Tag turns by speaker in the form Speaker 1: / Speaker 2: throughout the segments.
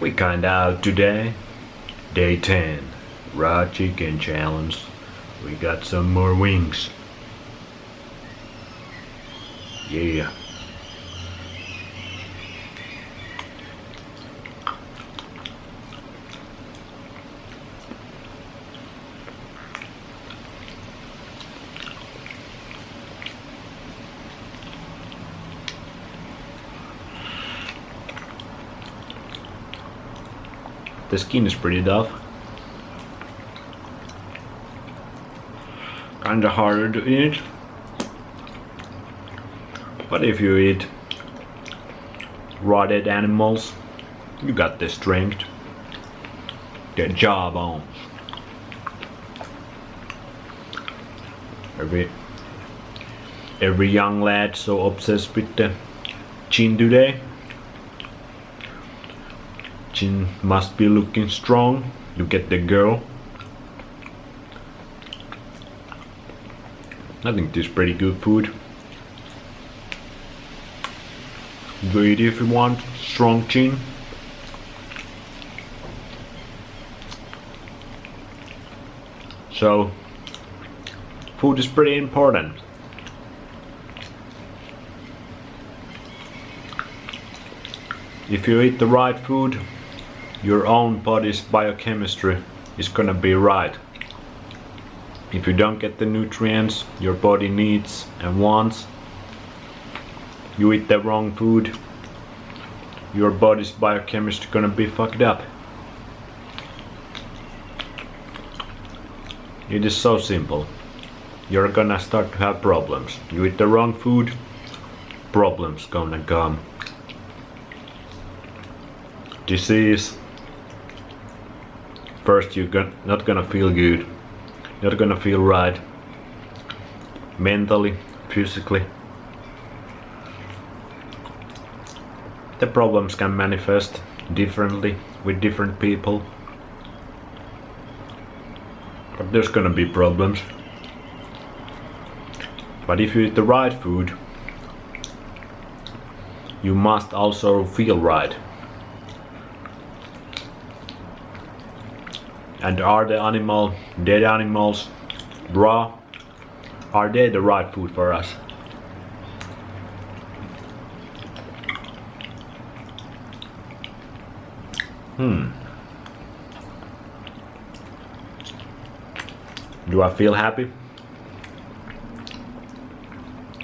Speaker 1: We kinda out today. Day 10. Raw chicken challenge. We got some more wings. Yeah. The skin is pretty tough. Kinda harder to eat. But if you eat raw dead animals, you got the strength. The jawbone. Every young lad so obsessed with the chin today. Chin must be looking strong. You get the girl. I think this is pretty good food. Do it if you want strong chin. So, food is pretty important. If you eat the right food, your own body's biochemistry is gonna be right. If you don't get the nutrients your body needs and wants, you eat the wrong food, your body's biochemistry gonna be fucked up. It is so simple. You're gonna start to have problems. You eat the wrong food, problems gonna come. Disease. First you're not gonna feel good, not gonna feel right, mentally, physically. The problems can manifest differently with different people, but there's gonna be problems. But if you eat the right food, you must also feel right. And are the dead animals, raw, are they the right food for us? Do I feel happy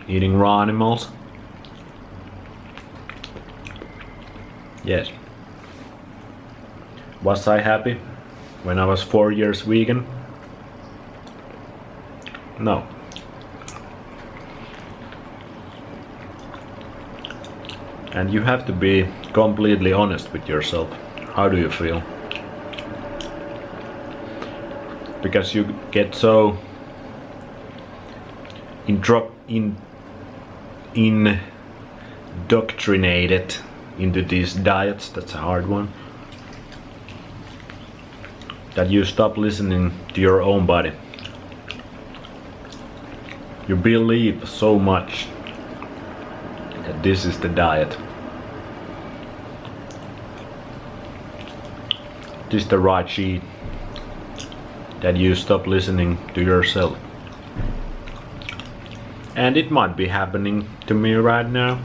Speaker 1: eating raw animals? Yes. Was I happy when I was 4 years vegan? No. And you have to be completely honest with yourself. How do you feel? Because you get so indoctrinated into these diets, that's a hard one, that you stop listening to your own body. You believe so much that this is the diet. This is the right sheet, that you stop listening to yourself. And it might be happening to me right now.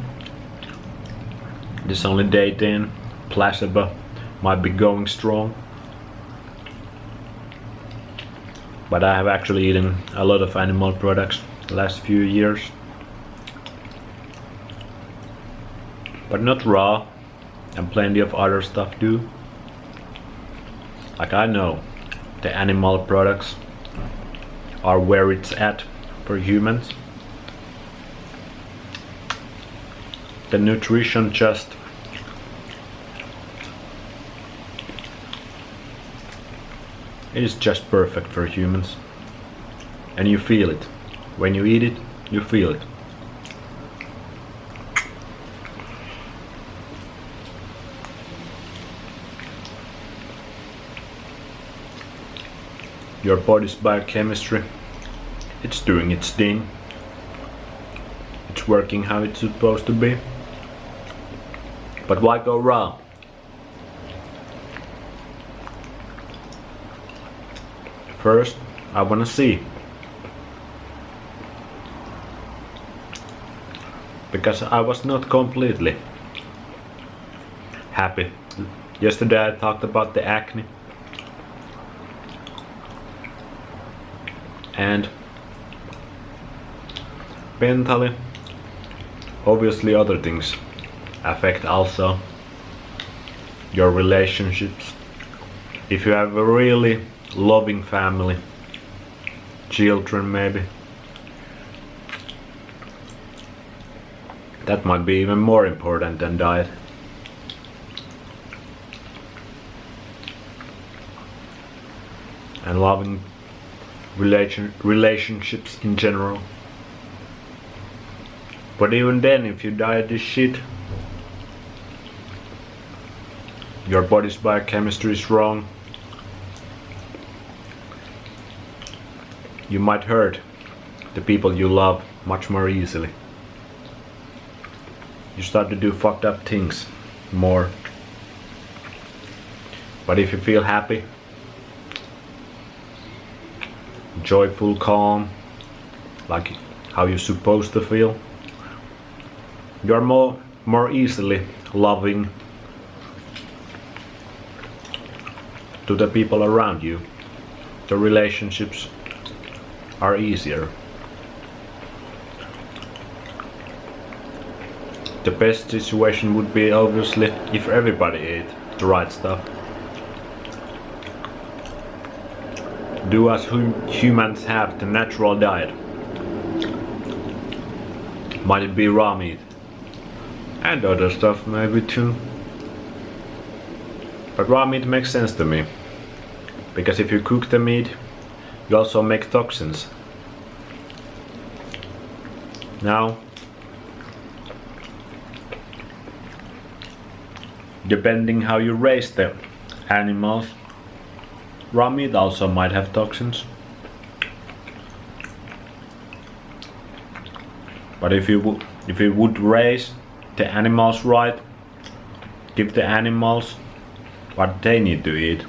Speaker 1: This is only day 10, placebo might be going strong. But I have actually eaten a lot of animal products the last few years. But not raw, and plenty of other stuff too. Like I know the animal products are where it's at for humans. The nutrition just it is just perfect for humans. And you feel it. When you eat it, you feel it. Your body's biochemistry, it's doing its thing. It's working how it's supposed to be. But why go raw? First, I wanna see. Because I was not completely happy. Yesterday I talked about the acne. And mentally, obviously other things affect also your relationships. If you have a really loving family, children maybe, that might be even more important than diet. And loving relationships in general. But even then, if your diet is shit, your body's biochemistry is wrong, you might hurt the people you love much more easily. You start to do fucked up things more. But if you feel happy, joyful, calm, like how you're supposed to feel, you're more easily loving to the people around you. The relationships are easier. The best situation would be obviously if everybody ate the right stuff. Do as humans have the natural diet. Might it be raw meat? And other stuff maybe too. But raw meat makes sense to me. Because if you cook the meat, you also make toxins. Now, depending how you raise the animals, raw meat also might have toxins. But if you would raise the animals right, give the animals what they need to eat,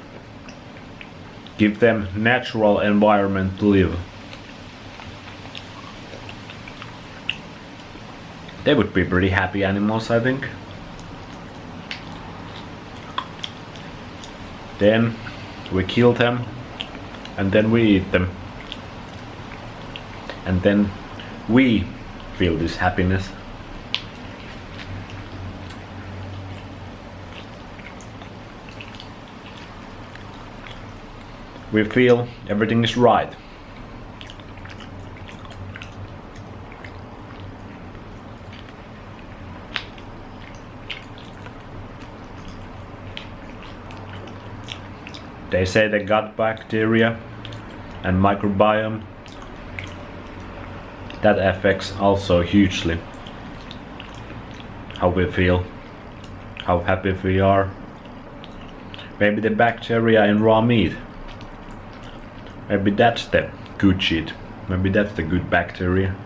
Speaker 1: give them natural environment to live, they would be pretty happy animals, I think. Then we kill them and then we eat them, and then we feel this happiness. We feel everything is right. They say the gut bacteria and microbiome, that affects also hugely how we feel, how happy we are. Maybe the bacteria in raw meat, maybe that's the good shit, maybe that's the good bacteria.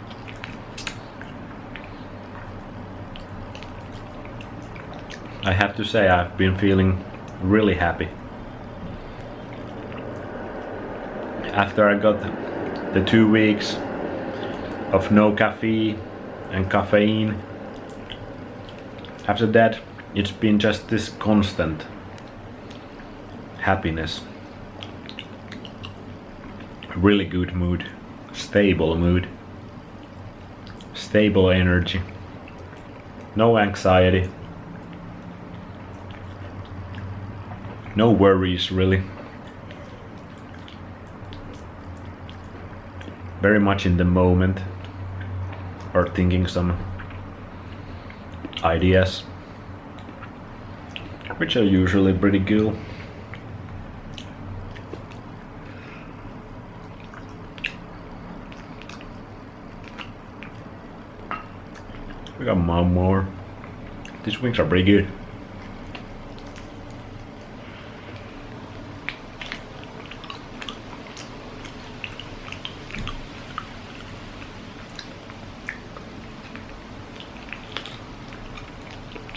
Speaker 1: I have to say I've been feeling really happy. After I got the 2 weeks of no caffeine and caffeine, after that it's been just this constant happiness. Really good mood, stable energy, no anxiety, no worries really. Very much in the moment, or thinking some ideas, which are usually pretty cool. We got more. These wings are pretty good.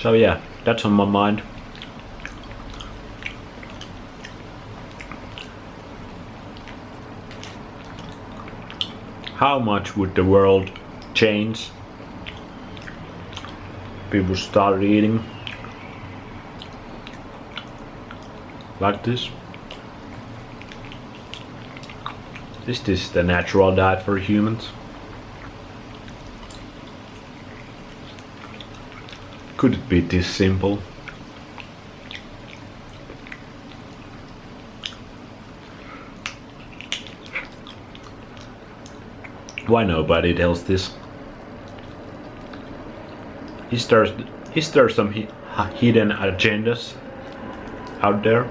Speaker 1: So yeah, that's on my mind. how much would the world change? People start eating like this. Is this the natural diet for humans? Could it be this simple? Why nobody tells this? Is there some hidden agendas out there?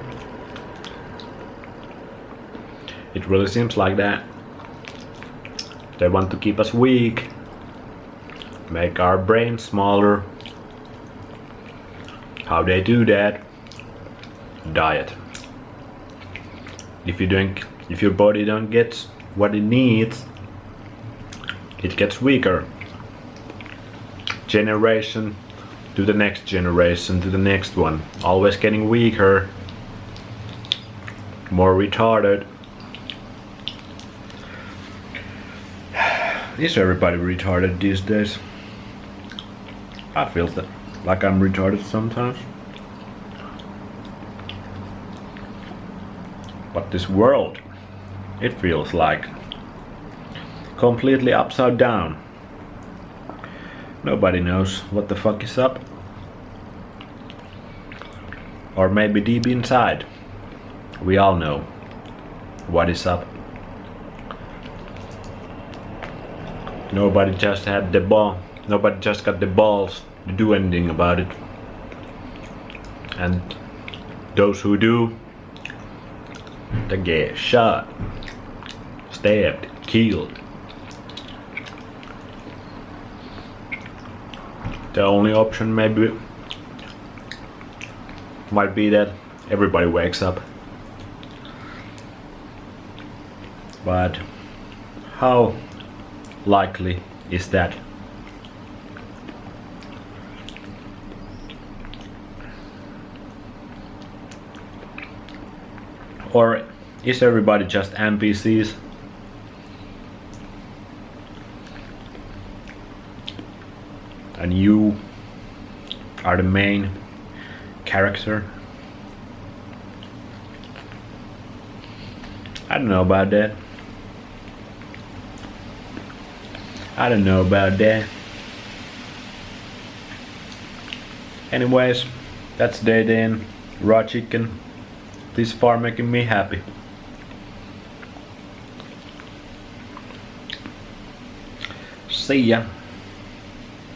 Speaker 1: It really seems like that. They want to keep us weak, make our brains smaller. How they do that? Diet. If your body don't get what it needs, it gets weaker. Generation to the next generation to the next one, always getting weaker, more retarded. Is everybody retarded these days? I feel that like I'm retarded sometimes. But this world, it feels like completely upside down. Nobody knows what the fuck is up. Or maybe deep inside, we all know what is up. Nobody just got the balls to do anything about it. And those who do, they get shot, stabbed, killed. The only option maybe might be that everybody wakes up. But how likely is that? Or is everybody just NPCs? And you are the main character? I don't know about that. I don't know about that. Anyways, that's Day in raw chicken. This far making me happy. See ya.